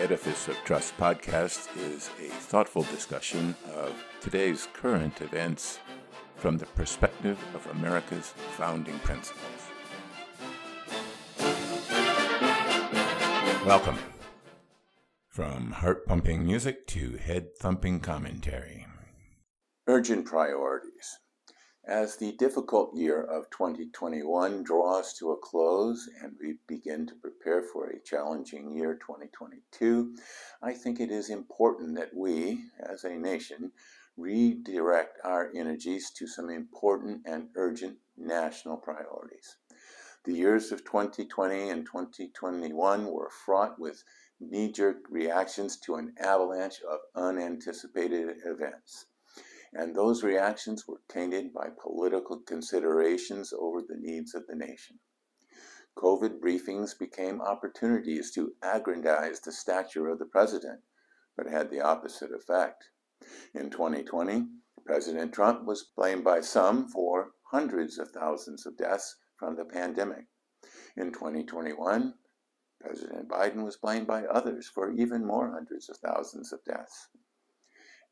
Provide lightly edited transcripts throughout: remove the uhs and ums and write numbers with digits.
Edifice of Trust podcast is a thoughtful discussion of today's current events from the perspective of America's founding principles. Welcome. From heart-pumping music to head-thumping commentary. Urgent priorities. As the difficult year of 2021 draws to a close and we begin to prepare for a challenging year 2022, I think it is important that we, as a nation, redirect our energies to some important and urgent national priorities. The years of 2020 and 2021 were fraught with knee-jerk reactions to an avalanche of unanticipated events. And those reactions were tainted by political considerations over the needs of the nation. COVID briefings became opportunities to aggrandize the stature of the president, but had the opposite effect. In 2020, President Trump was blamed by some for hundreds of thousands of deaths from the pandemic. In 2021, President Biden was blamed by others for even more hundreds of thousands of deaths.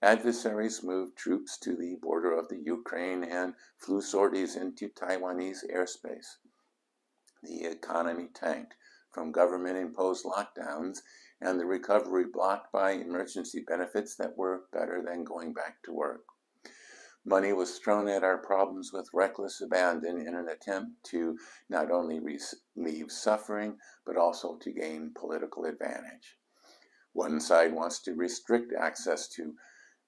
Adversaries moved troops to the border of the Ukraine and flew sorties into Taiwanese airspace. The economy tanked from government-imposed lockdowns and the recovery blocked by emergency benefits that were better than going back to work. Money was thrown at our problems with reckless abandon in an attempt to not only relieve suffering, but also to gain political advantage. One side wants to restrict access to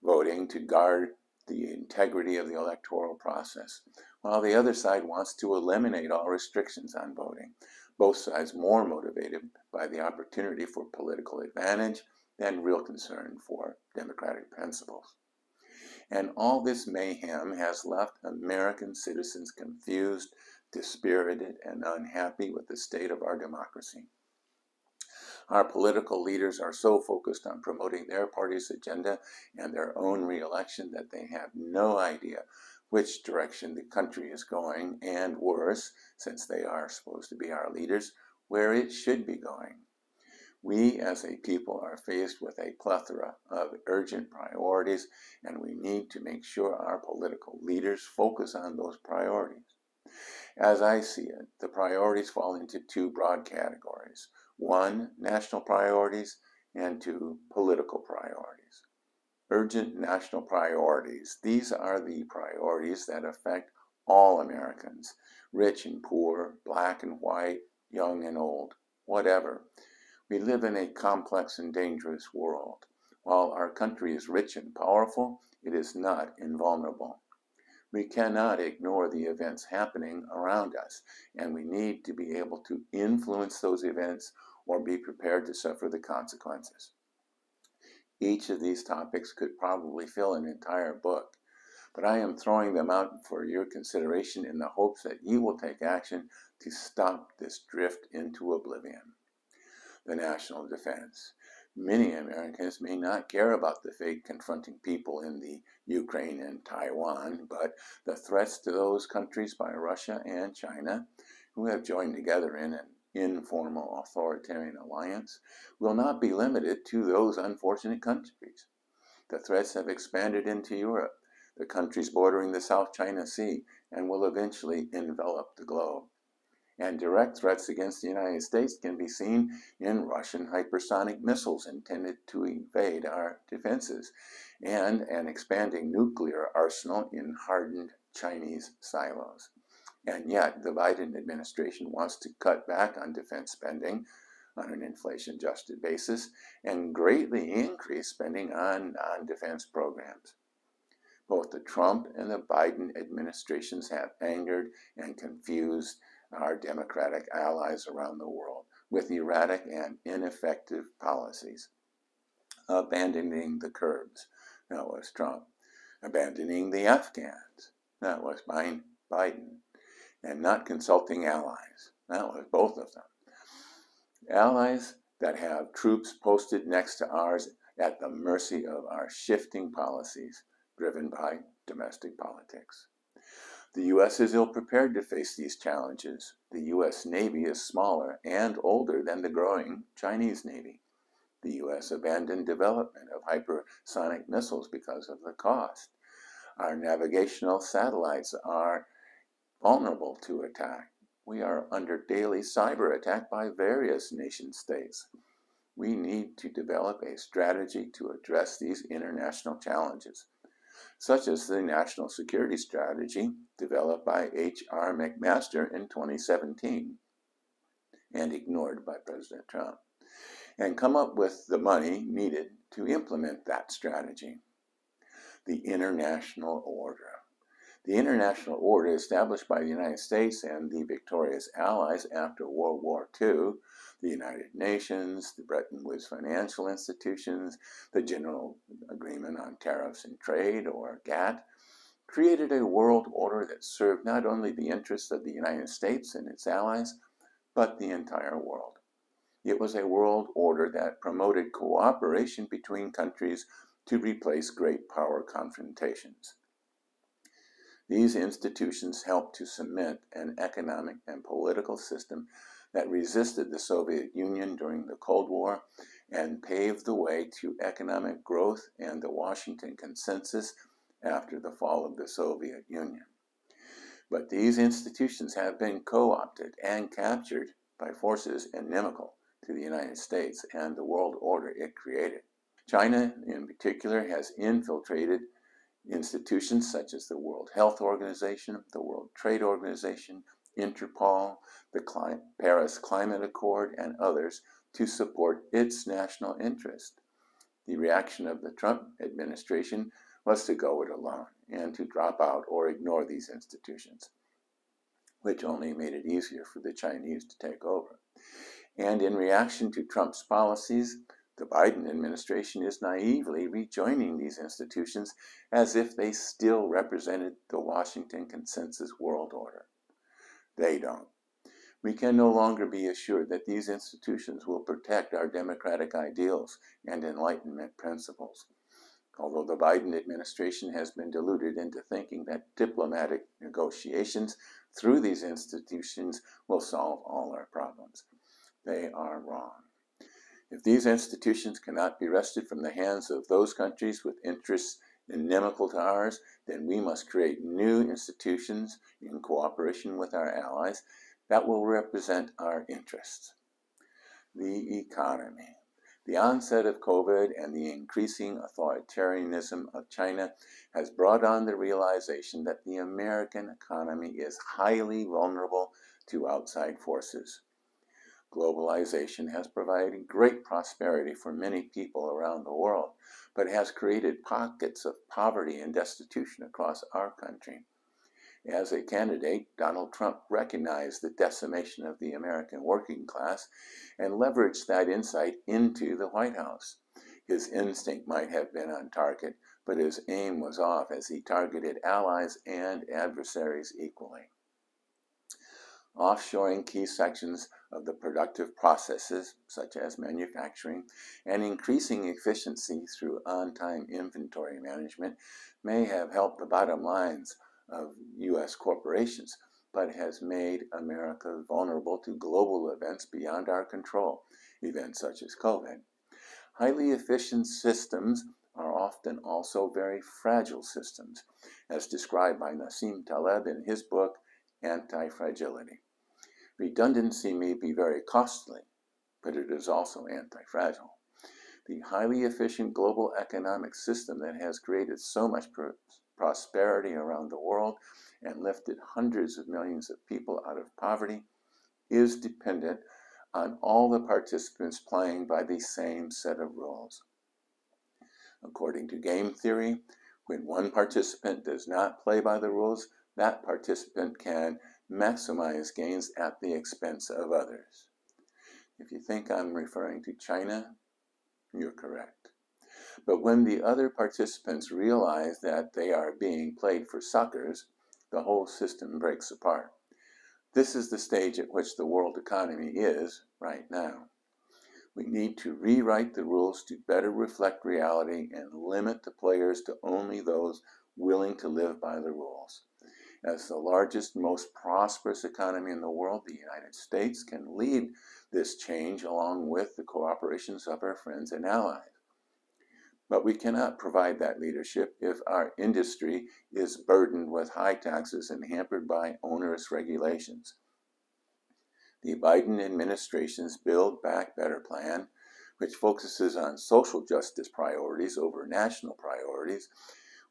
voting to guard the integrity of the electoral process, while the other side wants to eliminate all restrictions on voting, both sides more motivated by the opportunity for political advantage than real concern for democratic principles. And all this mayhem has left American citizens confused, dispirited, and unhappy with the state of our democracy. Our political leaders are so focused on promoting their party's agenda and their own re-election that they have no idea which direction the country is going, and worse, since they are supposed to be our leaders, where it should be going. We as a people are faced with a plethora of urgent priorities, and we need to make sure our political leaders focus on those priorities. As I see it, the priorities fall into two broad categories. One, national priorities, and two, political priorities. Urgent national priorities. These are the priorities that affect all Americans, rich and poor, black and white, young and old, whatever. We live in a complex and dangerous world. While our country is rich and powerful, it is not invulnerable. We cannot ignore the events happening around us, and we need to be able to influence those events or be prepared to suffer the consequences. Each of these topics could probably fill an entire book, but I am throwing them out for your consideration in the hopes that you will take action to stop this drift into oblivion. The national defense. Many Americans may not care about the fate confronting people in the Ukraine and Taiwan, but the threats to those countries by Russia and China, who have joined together in an informal authoritarian alliance, will not be limited to those unfortunate countries. The threats have expanded into Europe, the countries bordering the South China Sea, and will eventually envelop the globe. And direct threats against the United States can be seen in Russian hypersonic missiles intended to evade our defenses, and an expanding nuclear arsenal in hardened Chinese silos. And yet, the Biden administration wants to cut back on defense spending on an inflation-adjusted basis and greatly increase spending on non-defense programs. Both the Trump and the Biden administrations have angered and confused our democratic allies around the world with erratic and ineffective policies. Abandoning the Kurds, that was Trump. Abandoning the Afghans, that was Biden. And not consulting allies, that was both of them. Allies that have troops posted next to ours at the mercy of our shifting policies driven by domestic politics. The U.S. is ill-prepared to face these challenges. The U.S. Navy is smaller and older than the growing Chinese Navy. The U.S. abandoned development of hypersonic missiles because of the cost. Our navigational satellites are vulnerable to attack. We are under daily cyber attack by various nation states. We need to develop a strategy to address these international challenges, such as the National Security Strategy developed by H.R. McMaster in 2017 and ignored by President Trump, and come up with the money needed to implement that strategy. The international order. The international order established by the United States and the victorious allies after World War II, the United Nations, the Bretton Woods financial institutions, the General Agreement on Tariffs and Trade, or GATT, created a world order that served not only the interests of the United States and its allies, but the entire world. It was a world order that promoted cooperation between countries to replace great power confrontations. These institutions helped to cement an economic and political system that resisted the Soviet Union during the Cold War and paved the way to economic growth and the Washington Consensus after the fall of the Soviet Union. But these institutions have been co-opted and captured by forces inimical to the United States and the world order it created. China, in particular, has infiltrated institutions such as the World Health Organization, the World Trade Organization, Interpol, the Paris Climate Accord, and others to support its national interest. The reaction of the Trump administration was to go it alone and to drop out or ignore these institutions, which only made it easier for the Chinese to take over. And in reaction to Trump's policies, the Biden administration is naively rejoining these institutions as if they still represented the Washington Consensus world order. They don't. We can no longer be assured that these institutions will protect our democratic ideals and Enlightenment principles. Although the Biden administration has been deluded into thinking that diplomatic negotiations through these institutions will solve all our problems, they are wrong. If these institutions cannot be wrested from the hands of those countries with interests inimical to ours, then we must create new institutions in cooperation with our allies that will represent our interests. The economy. The onset of COVID and the increasing authoritarianism of China has brought on the realization that the American economy is highly vulnerable to outside forces. Globalization has provided great prosperity for many people around the world, but has created pockets of poverty and destitution across our country. As a candidate, Donald Trump recognized the decimation of the American working class and leveraged that insight into the White House. His instinct might have been on target, but his aim was off as he targeted allies and adversaries equally. Offshoring key sections of the productive processes, such as manufacturing, and increasing efficiency through on-time inventory management may have helped the bottom lines of U.S. corporations, but has made America vulnerable to global events beyond our control, events such as COVID. Highly efficient systems are often also very fragile systems, as described by Nassim Taleb in his book, Anti-Fragility. Redundancy may be very costly, but it is also anti-fragile. The highly efficient global economic system that has created so much prosperity around the world and lifted hundreds of millions of people out of poverty is dependent on all the participants playing by the same set of rules. According to game theory, when one participant does not play by the rules, that participant can maximize gains at the expense of others. If you think I'm referring to China, you're correct. But when the other participants realize that they are being played for suckers, the whole system breaks apart. This is the stage at which the world economy is right now. We need to rewrite the rules to better reflect reality and limit the players to only those willing to live by the rules. As the largest, most prosperous economy in the world, the United States can lead this change along with the cooperations of our friends and allies. But we cannot provide that leadership if our industry is burdened with high taxes and hampered by onerous regulations. The Biden administration's Build Back Better plan, which focuses on social justice priorities over national priorities,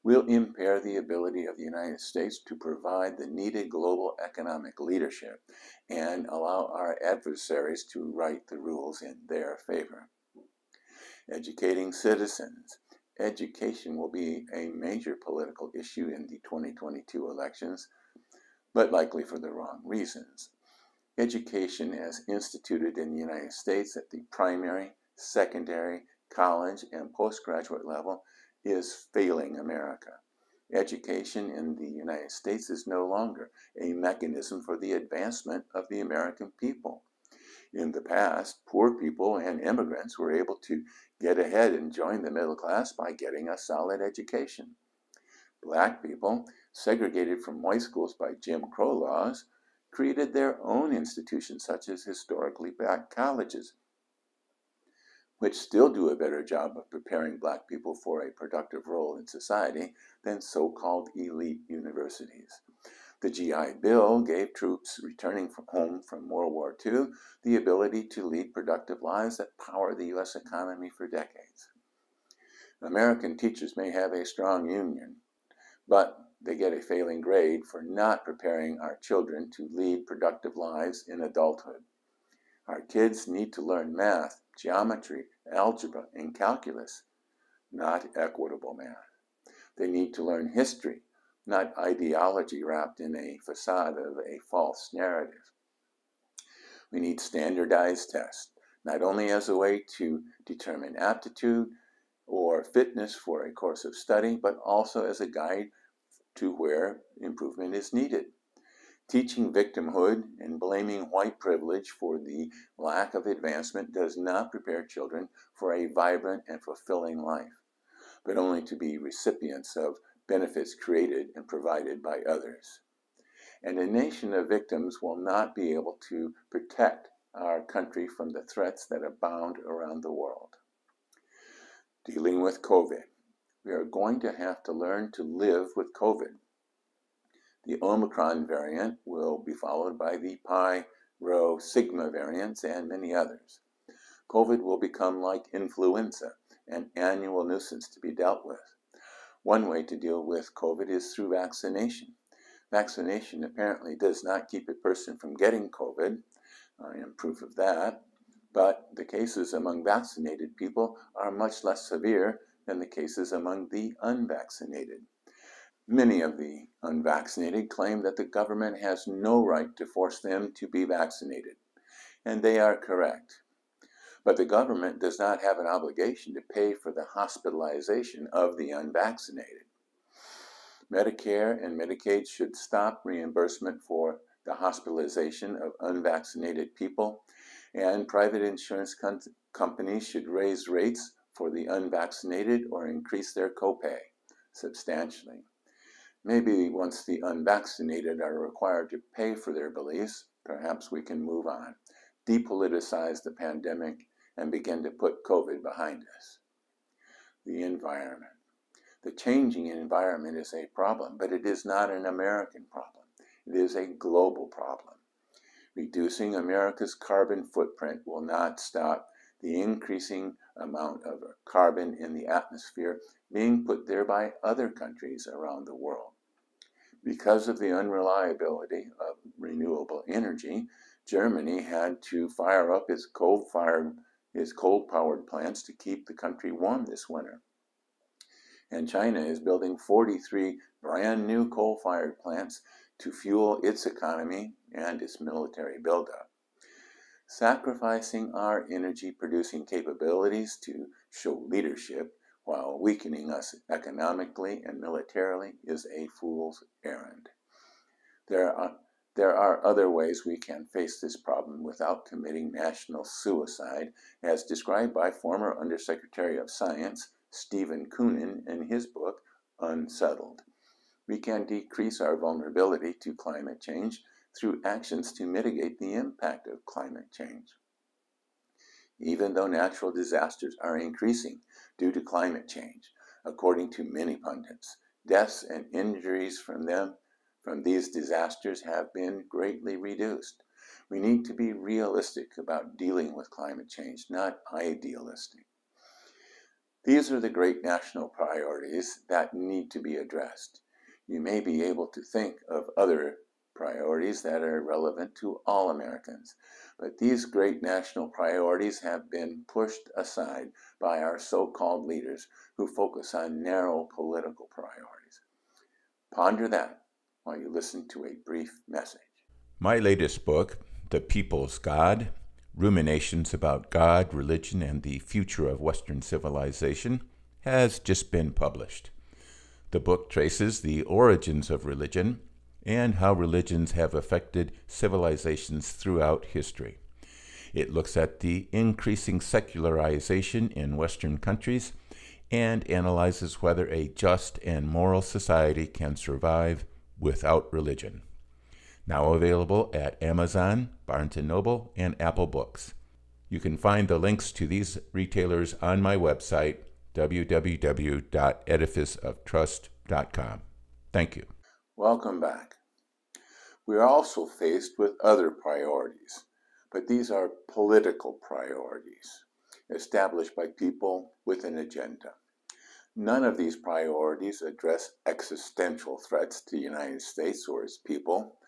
will impair the ability of the United States to provide the needed global economic leadership and allow our adversaries to write the rules in their favor. Educating citizens. Education will be a major political issue in the 2022 elections, but likely for the wrong reasons. Education as instituted in the United States at the primary, secondary, college, and postgraduate level is failing America. Education in the United States is no longer a mechanism for the advancement of the American people. In the past, poor people and immigrants were able to get ahead and join the middle class by getting a solid education. Black people, segregated from white schools by Jim Crow laws, created their own institutions such as historically black colleges, which still do a better job of preparing black people for a productive role in society than so-called elite universities. The GI Bill gave troops returning home from World War II the ability to lead productive lives that power the U.S. economy for decades. American teachers may have a strong union, but they get a failing grade for not preparing our children to lead productive lives in adulthood. Our kids need to learn math, geometry, algebra, and calculus, not equitable math. They need to learn history, not ideology wrapped in a facade of a false narrative. We need standardized tests, not only as a way to determine aptitude or fitness for a course of study, but also as a guide to where improvement is needed. Teaching victimhood and blaming white privilege for the lack of advancement does not prepare children for a vibrant and fulfilling life, but only to be recipients of benefits created and provided by others. And a nation of victims will not be able to protect our country from the threats that abound around the world. Dealing with COVID. We are going to have to learn to live with COVID. The Omicron variant will be followed by the Pi, Rho, Sigma variants and many others. COVID will become like influenza, an annual nuisance to be dealt with. One way to deal with COVID is through vaccination. Vaccination apparently does not keep a person from getting COVID. I am proof of that. But the cases among vaccinated people are much less severe than the cases among the unvaccinated. Many of the unvaccinated claim that the government has no right to force them to be vaccinated, and they are correct. But the government does not have an obligation to pay for the hospitalization of the unvaccinated. Medicare and Medicaid should stop reimbursement for the hospitalization of unvaccinated people, and private insurance companies should raise rates for the unvaccinated or increase their copay substantially. Maybe once the unvaccinated are required to pay for their beliefs, perhaps we can move on, depoliticize the pandemic, and begin to put COVID behind us. The environment. The changing environment is a problem, but it is not an American problem. It is a global problem. Reducing America's carbon footprint will not stop the increasing amount of carbon in the atmosphere being put there by other countries around the world. Because of the unreliability of renewable energy, Germany had to fire up its coal-powered plants to keep the country warm this winter. And China is building 43 brand new coal-fired plants to fuel its economy and its military buildup. Sacrificing our energy-producing capabilities to show leadership while weakening us economically and militarily is a fool's errand. There are other ways we can face this problem without committing national suicide, as described by former Undersecretary of Science Stephen Koonin in his book, Unsettled. We can decrease our vulnerability to climate change through actions to mitigate the impact of climate change. even though natural disasters are increasing due to climate change. According to many pundits, deaths and injuries from these disasters have been greatly reduced. We need to be realistic about dealing with climate change, not idealistic. These are the great national priorities that need to be addressed. You may be able to think of other priorities that are relevant to all Americans, but these great national priorities have been pushed aside by our so-called leaders who focus on narrow political priorities. Ponder that while you listen to a brief message. My latest book, The People's God, Ruminations About God, Religion, and the Future of Western Civilization, has just been published. The book traces the origins of religion and how religions have affected civilizations throughout history. It looks at the increasing secularization in Western countries and analyzes whether a just and moral society can survive without religion. Now available at Amazon, Barnes & Noble, and Apple Books. You can find the links to these retailers on my website, www.edificeoftrust.com. Thank you. Welcome back. We are also faced with other priorities, but these are political priorities established by people with an agenda. None of these priorities address existential threats to the United States or its people.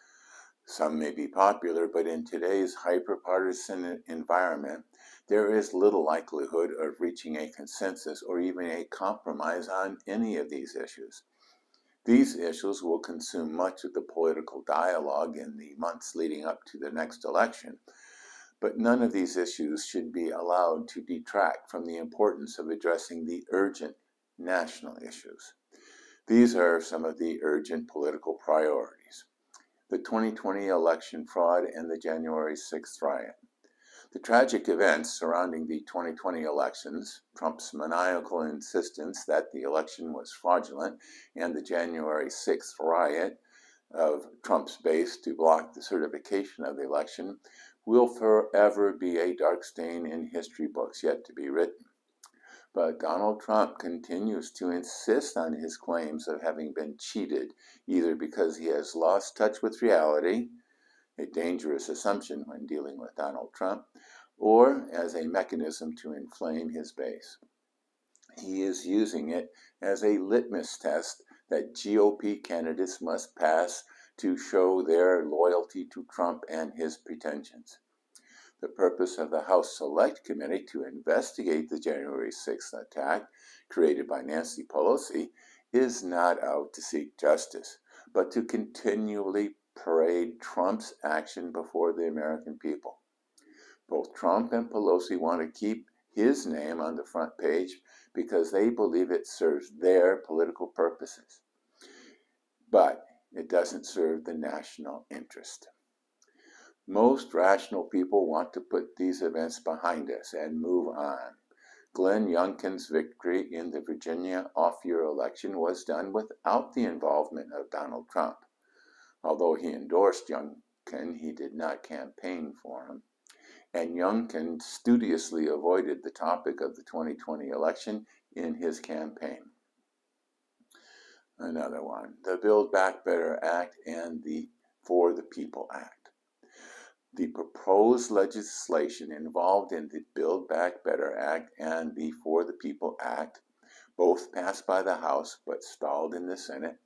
Some may be popular, but in today's hyper-partisan environment, there is little likelihood of reaching a consensus or even a compromise on any of these issues. These issues will consume much of the political dialogue in the months leading up to the next election, but none of these issues should be allowed to detract from the importance of addressing the urgent national issues. These are some of the urgent political priorities: the 2020 election fraud and the January 6th riot. The tragic events surrounding the 2020 elections, Trump's maniacal insistence that the election was fraudulent, and the January 6th riot of Trump's base to block the certification of the election, will forever be a dark stain in history books yet to be written. But Donald Trump continues to insist on his claims of having been cheated, either because he has lost touch with reality, a dangerous assumption when dealing with Donald Trump, or as a mechanism to inflame his base. He is using it as a litmus test that GOP candidates must pass to show their loyalty to Trump and his pretensions. The purpose of the House Select Committee to investigate the January 6th attack created by Nancy Pelosi is not out to seek justice, but to continually parade Trump's action before the American people. Both Trump and Pelosi want to keep his name on the front page because they believe it serves their political purposes. But it doesn't serve the national interest. Most rational people want to put these events behind us and move on. Glenn Youngkin's victory in the Virginia off-year election was done without the involvement of Donald Trump. Although he endorsed Youngkin, he did not campaign for him. And Youngkin studiously avoided the topic of the 2020 election in his campaign. Another one, the Build Back Better Act and the For the People Act. The proposed legislation involved in the Build Back Better Act and the For the People Act, both passed by the House but stalled in the Senate,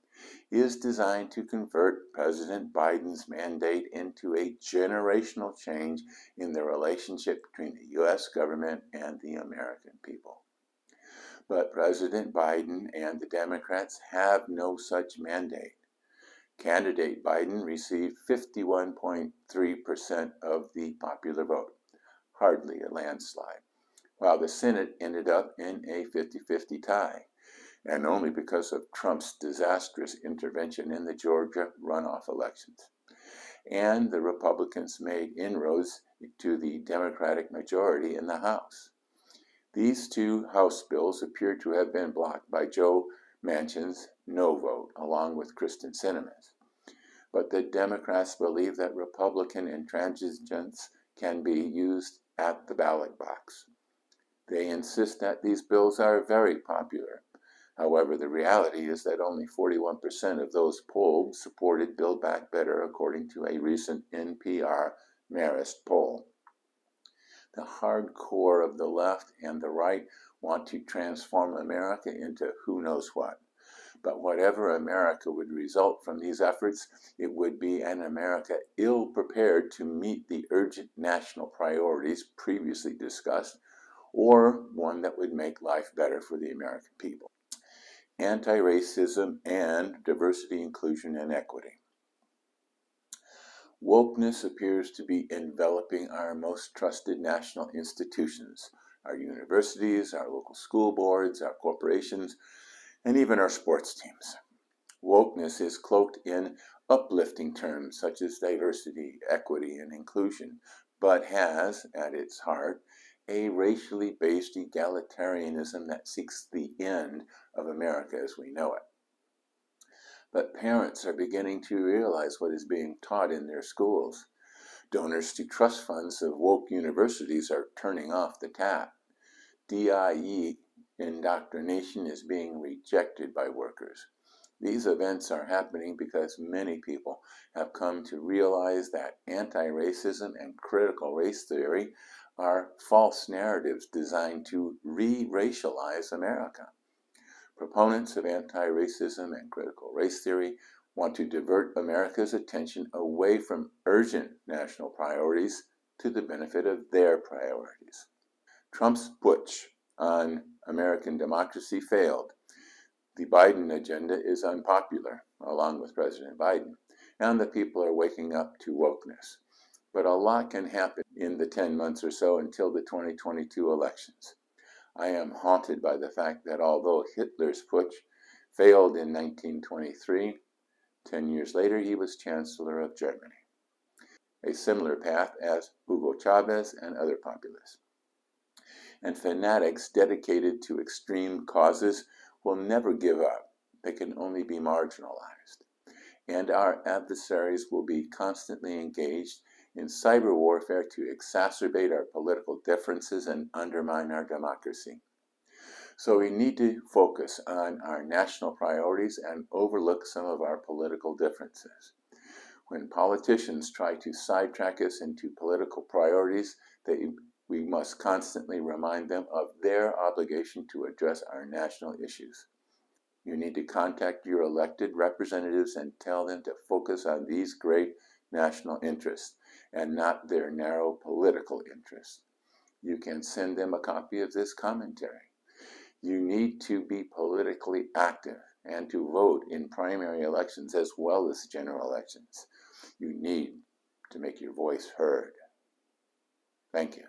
is designed to convert President Biden's mandate into a generational change in the relationship between the U.S. government and the American people. But President Biden and the Democrats have no such mandate. Candidate Biden received 51.3% of the popular vote, hardly a landslide, while the Senate ended up in a 50-50 tie, and only because of Trump's disastrous intervention in the Georgia runoff elections. And the Republicans made inroads to the Democratic majority in the House. These two House bills appear to have been blocked by Joe Manchin's no vote, along with Kristen Sinema's. But the Democrats believe that Republican intransigence can be used at the ballot box. They insist that these bills are very popular. However, the reality is that only 41% of those polled supported Build Back Better, according to a recent NPR Marist poll. The hardcore of the left and the right want to transform America into who knows what. But whatever America would result from these efforts, it would be an America ill-prepared to meet the urgent national priorities previously discussed, or one that would make life better for the American people. Anti-racism and diversity, inclusion, and equity. Wokeness appears to be enveloping our most trusted national institutions, our universities, our local school boards, our corporations, and even our sports teams. Wokeness is cloaked in uplifting terms such as diversity, equity, and inclusion, but has, at its heart, a racially based egalitarianism that seeks the end of America as we know it. But parents are beginning to realize what is being taught in their schools. Donors to trust funds of woke universities are turning off the tap. DIE indoctrination is being rejected by workers. These events are happening because many people have come to realize that anti-racism and critical race theory are false narratives designed to re-racialize America. Proponents of anti-racism and critical race theory want to divert America's attention away from urgent national priorities to the benefit of their priorities. Trump's putsch on American democracy failed. The Biden agenda is unpopular, along with President Biden, and the people are waking up to wokeness. But a lot can happen in the 10 months or so until the 2022 elections. I am haunted by the fact that although Hitler's putsch failed in 1923, 10 years later he was Chancellor of Germany. A similar path as Hugo Chavez and other populists. And fanatics dedicated to extreme causes will never give up. They can only be marginalized. And our adversaries will be constantly engaged in cyber warfare to exacerbate our political differences and undermine our democracy. So we need to focus on our national priorities and overlook some of our political differences. When politicians try to sidetrack us into political priorities, we must constantly remind them of their obligation to address our national issues. You need to contact your elected representatives and tell them to focus on these great national interests and not their narrow political interests. You can send them a copy of this commentary. You need to be politically active and to vote in primary elections as well as general elections. You need to make your voice heard. Thank you.